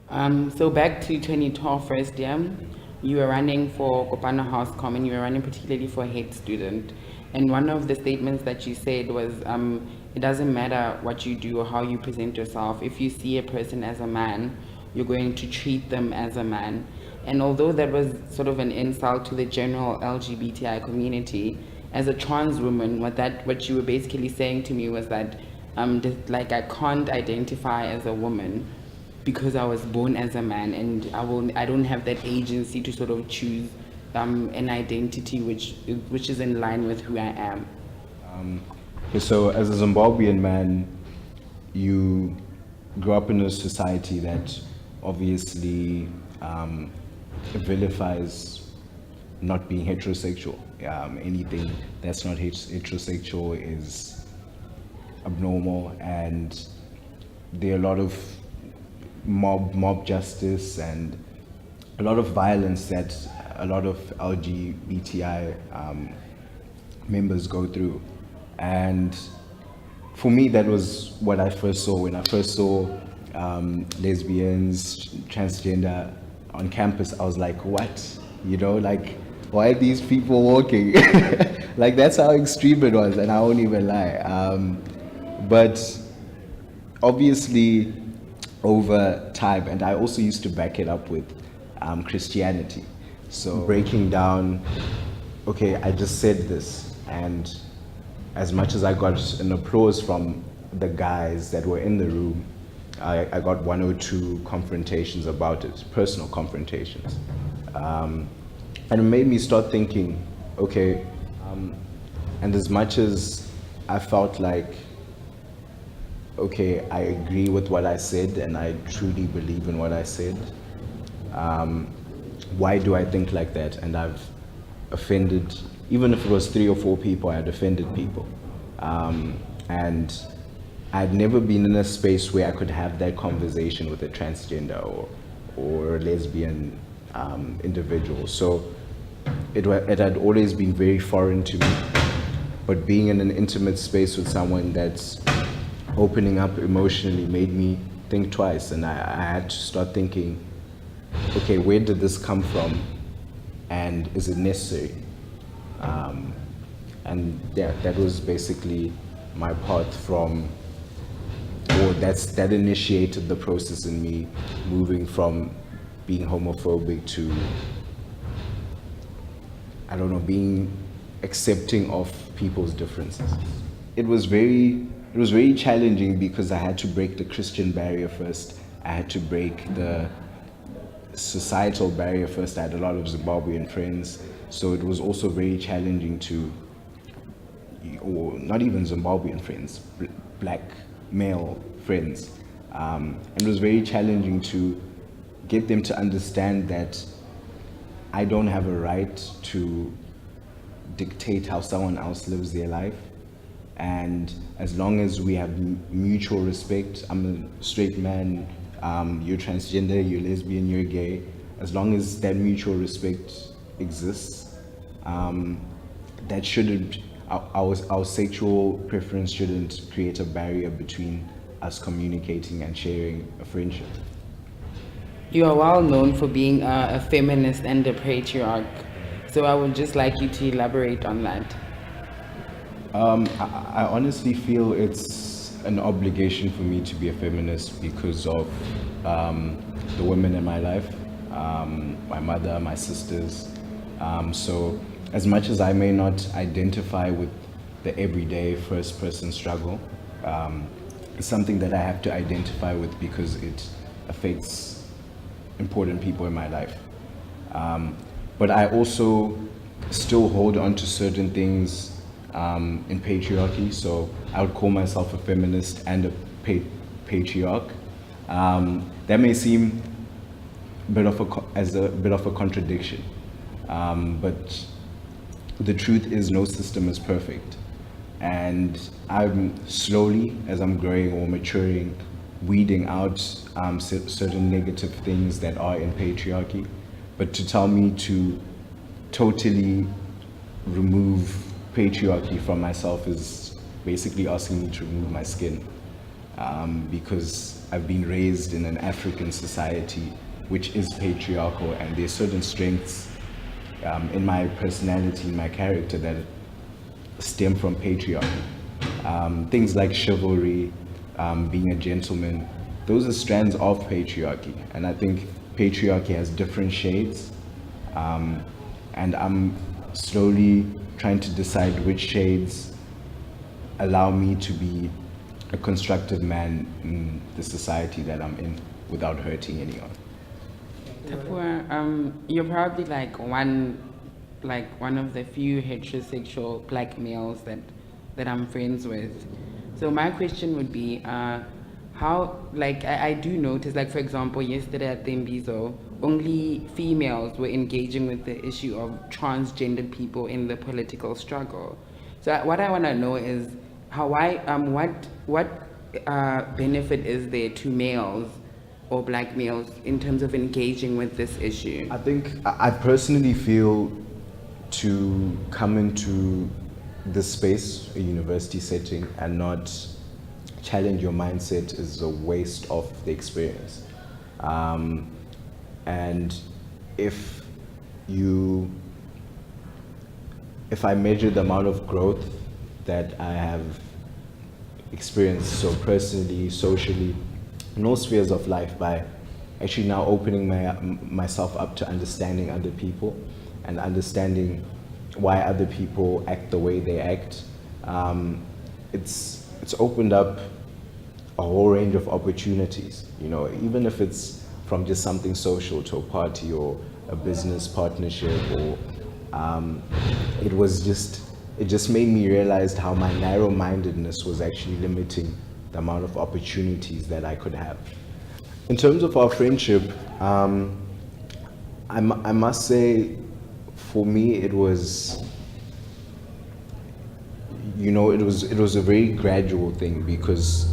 So back to 2012 first year, you were running for Kopano House Common, you were running particularly for head student. And one of the statements that you said was, it doesn't matter what you do or how you present yourself. If you see a person as a man, you're going to treat them as a man. And although that was sort of an insult to the general LGBTI community, as a trans woman, what you were basically saying to me was that, like, I can't identify as a woman because I was born as a man, and I don't have that agency to sort of choose an identity which is in line with who I am. Okay, so as a Zimbabwean man, you grew up in a society that obviously vilifies not being heterosexual. Anything that's not heterosexual is abnormal, and there are a lot of mob justice and a lot of violence that a lot of LGBTI members go through. And for me, that was what I first saw when I first saw lesbians, transgender on campus. I was like, what? You know, like, why are these people walking? Like, that's how extreme it was, and I won't even lie. But obviously, over time, and I also used to back it up with Christianity. So breaking down, okay, I just said this, and as much as I got an applause from the guys that were in the room, I got one or two confrontations about it, personal confrontations. And it made me start thinking, okay, and as much as I felt like, okay, I agree with what I said and I truly believe in what I said, why do I think like that? And I've offended, even if it was 3 or 4 people, I had offended people. And I'd never been in a space where I could have that conversation with a transgender or a lesbian individual. So it had always been very foreign to me. But being in an intimate space with someone that's opening up emotionally made me think twice, and I had to start thinking, okay, where did this come from, and is it necessary? And yeah, that was basically my path from, or that initiated the process in me moving from being homophobic to, I don't know, being accepting of people's differences. It was very challenging because I had to break the Christian barrier first. I had to break the societal barrier first. I had a lot of Zimbabwean friends, so it was also very challenging to, or not even Zimbabwean friends, black male friends. And it was very challenging to get them to understand that I don't have a right to dictate how someone else lives their life. And as long as we have mutual respect, I'm a straight man, you're transgender, you're lesbian, you're gay, as long as that mutual respect exists, that shouldn't, our sexual preference shouldn't create a barrier between us communicating and sharing a friendship. You are well known for being a feminist and a patriarch, so I would just like you to elaborate on that. I honestly feel it's an obligation for me to be a feminist because of the women in my life, my mother, my sisters. So as much as I may not identify with the everyday first person struggle, it's something that I have to identify with because it affects important people in my life. But I also still hold on to certain things in patriarchy, so I would call myself a feminist and a patriarch. That may seem as a bit of a contradiction, but the truth is no system is perfect, and I'm slowly, as I'm growing or maturing, weeding out certain negative things that are in patriarchy. But to tell me to totally remove patriarchy from myself is basically asking me to remove my skin. because I've been raised in an African society which is patriarchal, and there's certain strengths in my personality, in my character, that stem from patriarchy. Things like chivalry, being a gentleman, those are strands of patriarchy. And I think patriarchy has different shades. And I'm slowly trying to decide which shades allow me to be a constructive man in the society that I'm in without hurting anyone. Tawupa, you're probably like one of the few heterosexual black males that I'm friends with. So my question would be, how, like, I do notice, like, for example, yesterday at the Mbizo, only females were engaging with the issue of transgendered people in the political struggle. So what I want to know is what benefit is there to males or black males in terms of engaging with this issue? I think I personally feel to come into this space, a university setting, and not challenge your mindset is a waste of the experience. And if I measure the amount of growth that I have experienced, so personally, socially, in all spheres of life, by actually now opening myself up to understanding other people and understanding why other people act the way they act, it's opened up a whole range of opportunities, you know, even if it's from just something social to a party or a business partnership, or it just made me realize how my narrow-mindedness was actually limiting the amount of opportunities that I could have. In terms of our friendship, I must say, for me, it was, you know, it was a very gradual thing, because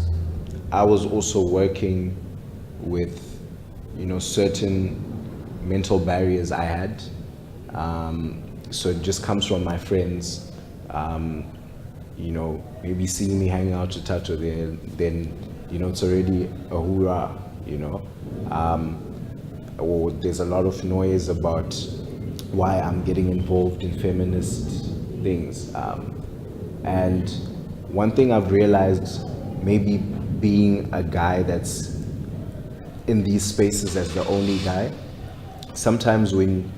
I was also working with, you know, certain mental barriers I had. So it just comes from my friends, you know, maybe seeing me hanging out with Thato there, then, you know, it's already a hoorah, you know. Or there's a lot of noise about why I'm getting involved in feminist things. And one thing I've realized, maybe being a guy that's in these spaces as the only guy, sometimes when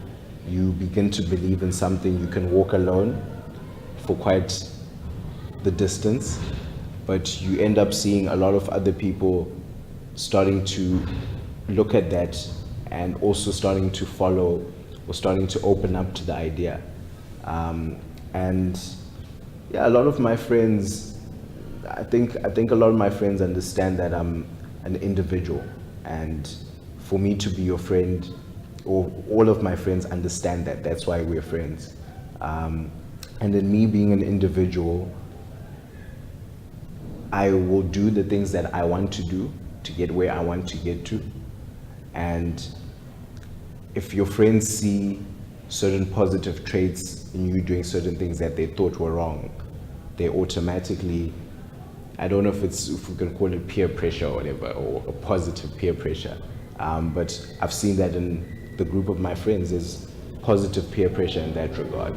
you begin to believe in something, you can walk alone for quite the distance, but you end up seeing a lot of other people starting to look at that and also starting to follow or starting to open up to the idea. And yeah, a lot of my friends, I think a lot of my friends understand that I'm an individual, and for me to be your friend, or all of my friends understand that. That's why we're friends. And in me being an individual, I will do the things that I want to do to get where I want to get to. And if your friends see certain positive traits in you doing certain things that they thought were wrong, they automatically, I don't know if we can call it peer pressure or whatever, or a positive peer pressure, but I've seen that in the group of my friends, there's positive peer pressure in that regard.